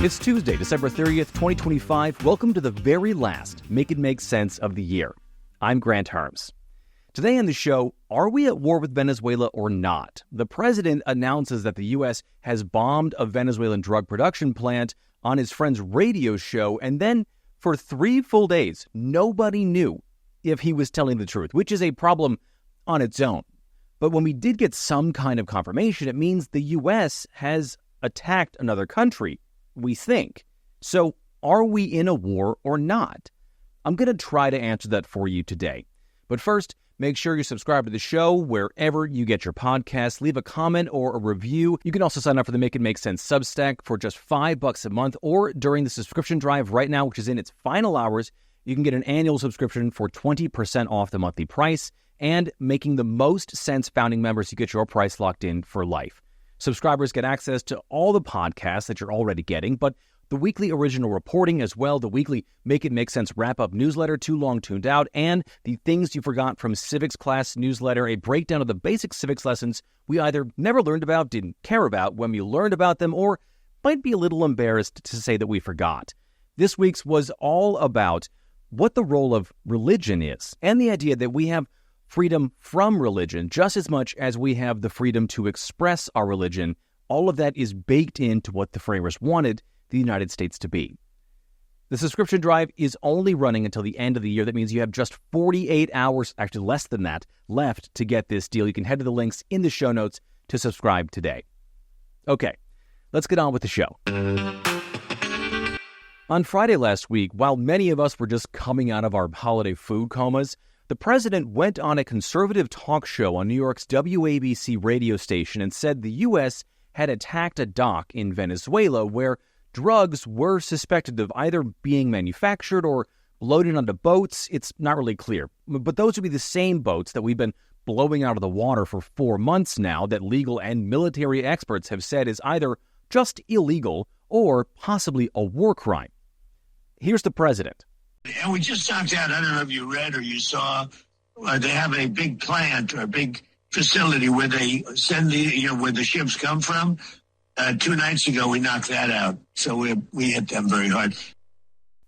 It's Tuesday, December 30th, 2025. Welcome to the very last Make It Make Sense of the year. I'm Grant Harms. Today on the show, are we at war with Venezuela or not? The president announces that the U.S. has bombed a Venezuelan drug production plant on his friend's radio show, and then for 3 full days, nobody knew if he was telling the truth, which is a problem on its own. But when we did get some kind of confirmation, it means the U.S. has attacked another country, we think. So are we in a war or not? I'm going to try to answer that for you today. But first, make sure you subscribe to the show wherever you get your podcasts. Leave a comment or a review. You can also sign up for the Make It Make Sense Substack for just $5 a month, or during the subscription drive right now, which is in its final hours, you can get an annual subscription for 20% off the monthly price. And making the most sense founding members, you get your price locked in for life. Subscribers get access to all the podcasts that you're already getting, but the weekly original reporting as well, the weekly Make It Make Sense wrap-up newsletter, Too Long Tuned Out, and the Things You Forgot from Civics Class newsletter, a breakdown of the basic civics lessons we either never learned about, didn't care about when we learned about them, or might be a little embarrassed to say that we forgot. This week's was all about what the role of religion is, and the idea that we have freedom from religion just as much as we have the freedom to express our religion. All of that is baked into what the framers wanted the United States to be. The subscription drive is only running until the end of the year. That means you have just 48 hours, actually less than that, left to get this deal. You can head to the links in the show notes to subscribe today. Okay, let's get on with the show. On Friday last week, while many of us were just coming out of our holiday food comas, the president went on a conservative talk show on New York's WABC radio station and said the U.S. had attacked a dock in Venezuela where drugs were suspected of either being manufactured or loaded onto boats. It's not really clear. But those would be the same boats that we've been blowing out of the water for 4 months now that legal and military experts have said is either just illegal or possibly a war crime. Here's the president. And we just talked out, I don't know if you read or you saw, they have a big plant or a big facility where they send where the ships come from. 2 nights ago, we knocked that out. So we hit them very hard.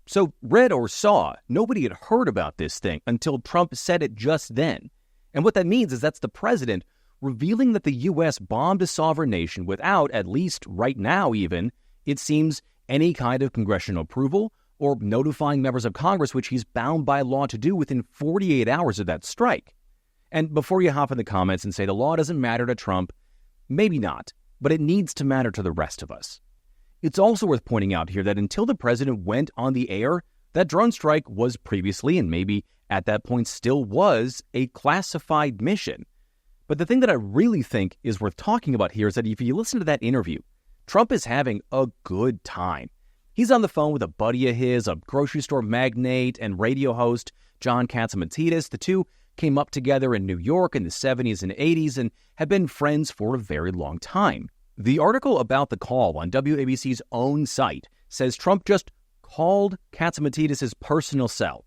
So read or saw, nobody had heard about this thing until Trump said it just then. And what that means is that's the president revealing that the U.S. bombed a sovereign nation without, at least right now even, it seems, any kind of congressional approval or notifying members of Congress, which he's bound by law to do within 48 hours of that strike. And before you hop in the comments and say the law doesn't matter to Trump, maybe not, but it needs to matter to the rest of us. It's also worth pointing out here that until the president went on the air, that drone strike was previously, and maybe at that point still was, a classified mission. But the thing that I really think is worth talking about here is that if you listen to that interview, Trump is having a good time. He's on the phone with a buddy of his, a grocery store magnate and radio host, John Catsimatidis. The two came up together in New York in the 70s and 80s and have been friends for a very long time. The article about the call on WABC's own site says Trump just called Catsimatidis' personal cell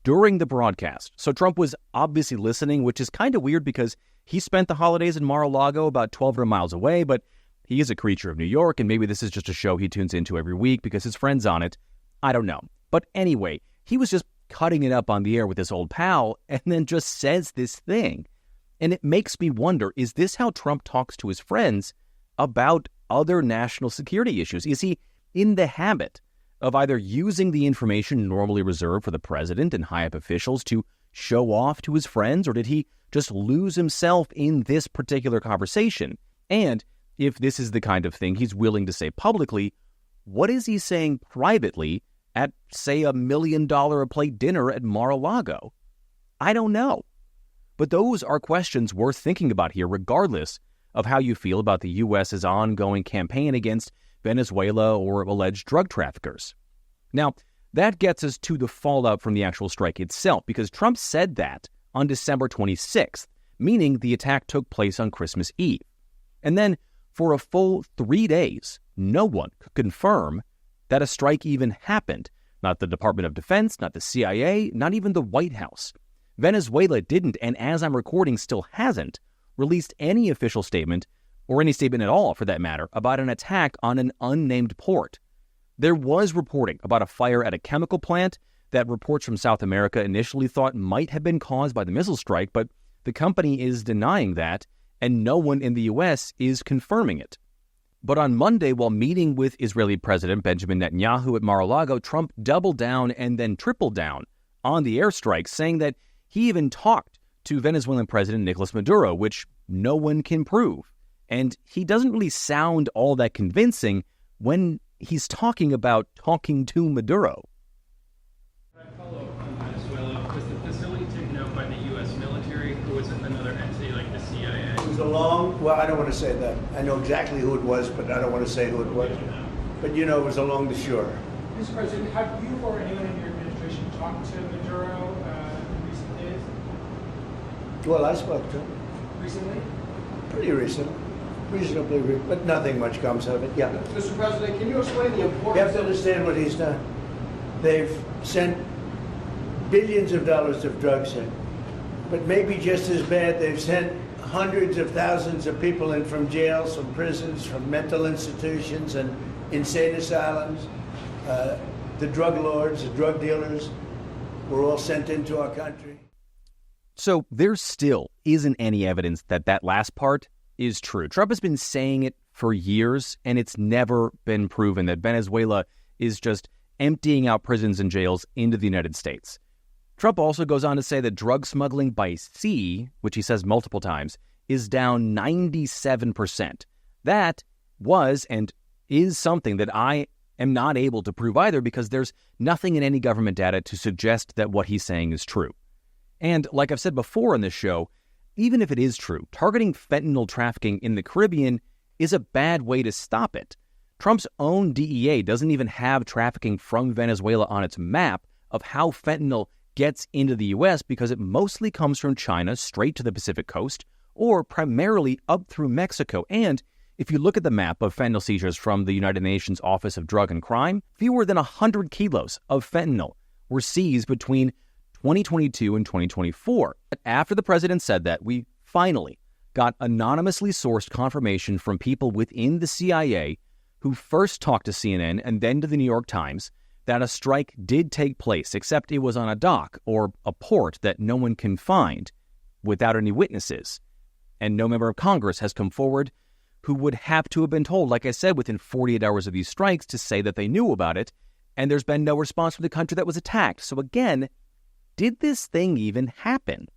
during the broadcast. So Trump was obviously listening, which is kind of weird because he spent the holidays in Mar-a-Lago, about 1,200 miles away, but he is a creature of New York, and maybe this is just a show he tunes into every week because his friend's on it. I don't know. But anyway, he was just cutting it up on the air with his old pal and then just says this thing. And it makes me wonder, is this how Trump talks to his friends about other national security issues? Is he in the habit of either using the information normally reserved for the president and high-up officials to show off to his friends, or did he just lose himself in this particular conversation? And if this is the kind of thing he's willing to say publicly, what is he saying privately at, say, $1 million a plate dinner at Mar-a-Lago? I don't know. But those are questions worth thinking about here, regardless of how you feel about the U.S.'s ongoing campaign against Venezuela or alleged drug traffickers. Now, that gets us to the fallout from the actual strike itself, because Trump said that on December 26th, meaning the attack took place on Christmas Eve. And then, for a full 3 days, no one could confirm that a strike even happened. Not the Department of Defense, not the CIA, not even the White House. Venezuela didn't, and as I'm recording, still hasn't, released any official statement, or any statement at all for that matter, about an attack on an unnamed port. There was reporting about a fire at a chemical plant that reports from South America initially thought might have been caused by the missile strike, but the company is denying that, and no one in the U.S. is confirming it. But on Monday, while meeting with Israeli President Benjamin Netanyahu at Mar-a-Lago, Trump doubled down and then tripled down on the airstrikes, saying that he even talked to Venezuelan President Nicolas Maduro, which no one can prove. And he doesn't really sound all that convincing when he's talking about talking to Maduro. Follow up on Venezuela. Was the facility taken out by the U.S. military, or was it another entity like the CIA? It was well, I don't want to say that. I know exactly who it was, but I don't want to say who it was. But it was along the shore. Mr. President, have you or anyone in your administration talked to Maduro in recent days? Well, I spoke to him. Recently? Pretty recently. But nothing much comes of it. Yeah. Mr. President, can you explain the importance? You have to understand what he's done. They've sent billions of dollars of drugs in. But maybe just as bad, they've sent hundreds of thousands of people in from jails, from prisons, from mental institutions and insane asylums. The drug lords, the drug dealers were all sent into our country. So there still isn't any evidence that that last part is true. Trump has been saying it for years, and it's never been proven that Venezuela is just emptying out prisons and jails into the United States. Trump also goes on to say that drug smuggling by sea, which he says multiple times, is down 97%. That was and is something that I am not able to prove either, because there's nothing in any government data to suggest that what he's saying is true. And like I've said before on this show, even if it is true, targeting fentanyl trafficking in the Caribbean is a bad way to stop it. Trump's own DEA doesn't even have trafficking from Venezuela on its map of how fentanyl gets into the U.S. because it mostly comes from China straight to the Pacific coast or primarily up through Mexico. And if you look at the map of fentanyl seizures from the United Nations Office of Drug and Crime, fewer than 100 kilos of fentanyl were seized between 2022 and 2024. After the president said that, we finally got anonymously sourced confirmation from people within the CIA who first talked to CNN and then to the New York Times that a strike did take place, except it was on a dock or a port that no one can find without any witnesses. And no member of Congress has come forward who would have to have been told, like I said, within 48 hours of these strikes to say that they knew about it, and there's been no response from the country that was attacked. So again, did this thing even happen?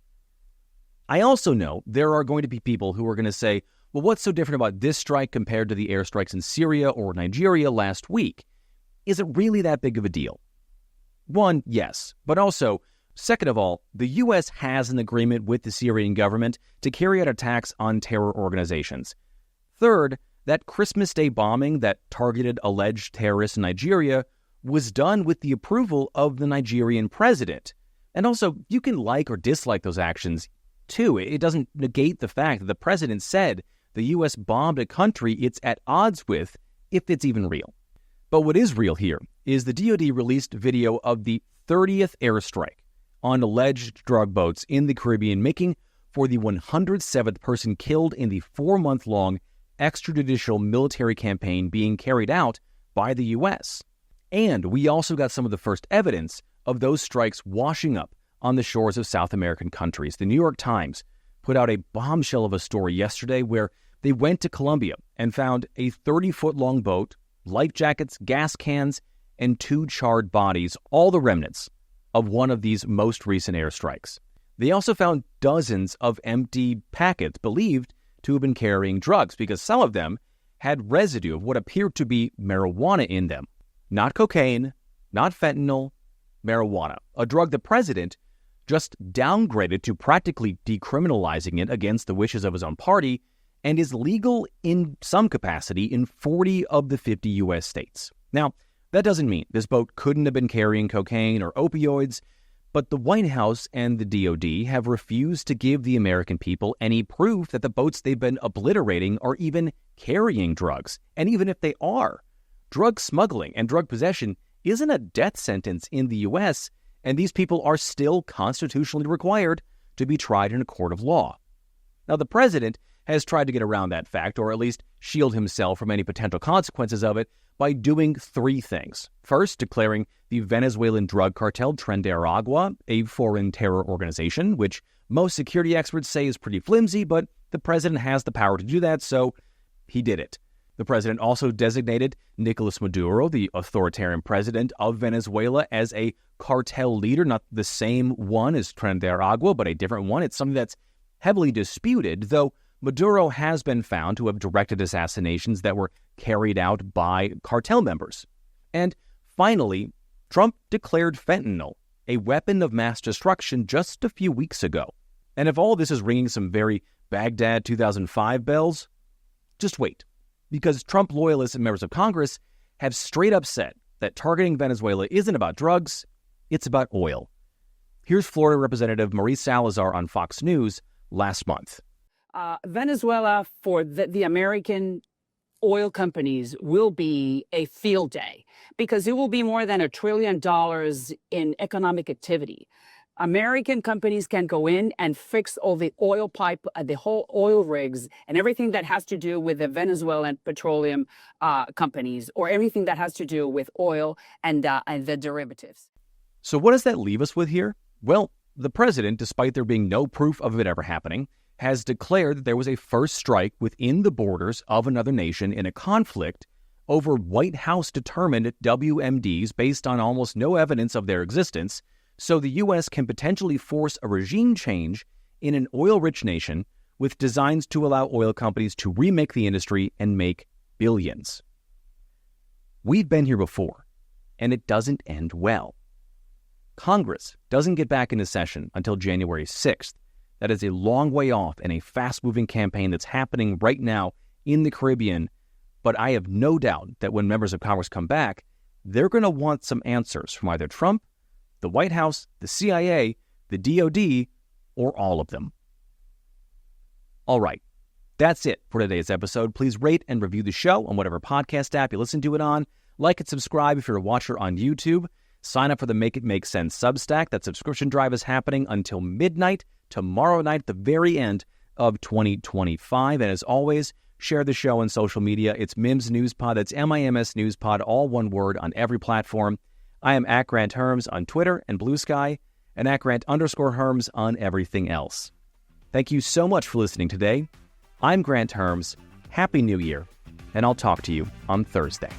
I also know there are going to be people who are going to say, well, what's so different about this strike compared to the airstrikes in Syria or Nigeria last week? Is it really that big of a deal? One, yes. But also, second of all, the U.S. has an agreement with the Syrian government to carry out attacks on terror organizations. Third, that Christmas Day bombing that targeted alleged terrorists in Nigeria was done with the approval of the Nigerian president. And also, you can like or dislike those actions, too. It doesn't negate the fact that the president said the U.S. bombed a country it's at odds with, if it's even real. But what is real here is the DoD released video of the 30th airstrike on alleged drug boats in the Caribbean, making for the 107th person killed in the 4-month-long extrajudicial military campaign being carried out by the U.S. And we also got some of the first evidence of those strikes washing up on the shores of South American countries. The New York Times put out a bombshell of a story yesterday where they went to Colombia and found a 30-foot-long boat, life jackets, gas cans, and 2 charred bodies, all the remnants of one of these most recent airstrikes. They also found dozens of empty packets believed to have been carrying drugs, because some of them had residue of what appeared to be marijuana in them. Not cocaine, not fentanyl, marijuana, a drug the president just downgraded to practically decriminalizing it against the wishes of his own party, and is legal in some capacity in 40 of the 50 U.S. states. Now, that doesn't mean this boat couldn't have been carrying cocaine or opioids, but the White House and the DoD have refused to give the American people any proof that the boats they've been obliterating are even carrying drugs. And even if they are, drug smuggling and drug possession isn't a death sentence in the U.S., and these people are still constitutionally required to be tried in a court of law. Now, the president has tried to get around that fact, or at least shield himself from any potential consequences of it, by doing three things. First, declaring the Venezuelan drug cartel Tren de Aragua a foreign terror organization, which most security experts say is pretty flimsy, but the president has the power to do that, so he did it. The president also designated Nicolas Maduro, the authoritarian president of Venezuela, as a cartel leader, not the same one as Tren de Aragua, but a different one. It's something that's heavily disputed, though Maduro has been found to have directed assassinations that were carried out by cartel members. And finally, Trump declared fentanyl a weapon of mass destruction just a few weeks ago. And if all this is ringing some very Baghdad 2005 bells, just wait. Because Trump loyalists and members of Congress have straight up said that targeting Venezuela isn't about drugs, it's about oil. Here's Florida Representative Marie Salazar on Fox News last month. Venezuela, for the American oil companies, will be a field day because it will be more than $1 trillion in economic activity. American companies can go in and fix all the oil pipe, the whole oil rigs, and everything that has to do with the Venezuelan petroleum companies, or everything that has to do with oil and the derivatives. So what does that leave us with here? Well, the president, despite there being no proof of it ever happening, has declared that there was a first strike within the borders of another nation in a conflict over White House-determined WMDs based on almost no evidence of their existence, so the U.S. can potentially force a regime change in an oil-rich nation with designs to allow oil companies to remake the industry and make billions. We've been here before, and it doesn't end well. Congress doesn't get back into session until January 6th. That is a long way off in a fast-moving campaign that's happening right now in the Caribbean, but I have no doubt that when members of Congress come back, they're going to want some answers from either Trump, the White House, the CIA, the DOD, or all of them. All right, that's it for today's episode. Please rate and review the show on whatever podcast app you listen to it on. Like and subscribe if you're a watcher on YouTube. Sign up for the Make It Make Sense Substack. That subscription drive is happening until midnight tomorrow night at the very end of 2025. And as always, share the show on social media. It's Mims News Pod. That's MIMS News Pod, all one word on every platform. I am at Grant Herms on Twitter and Blue Sky, and at Grant_Herms on everything else. Thank you so much for listening today. I'm Grant Herms. Happy New Year, and I'll talk to you on Thursday.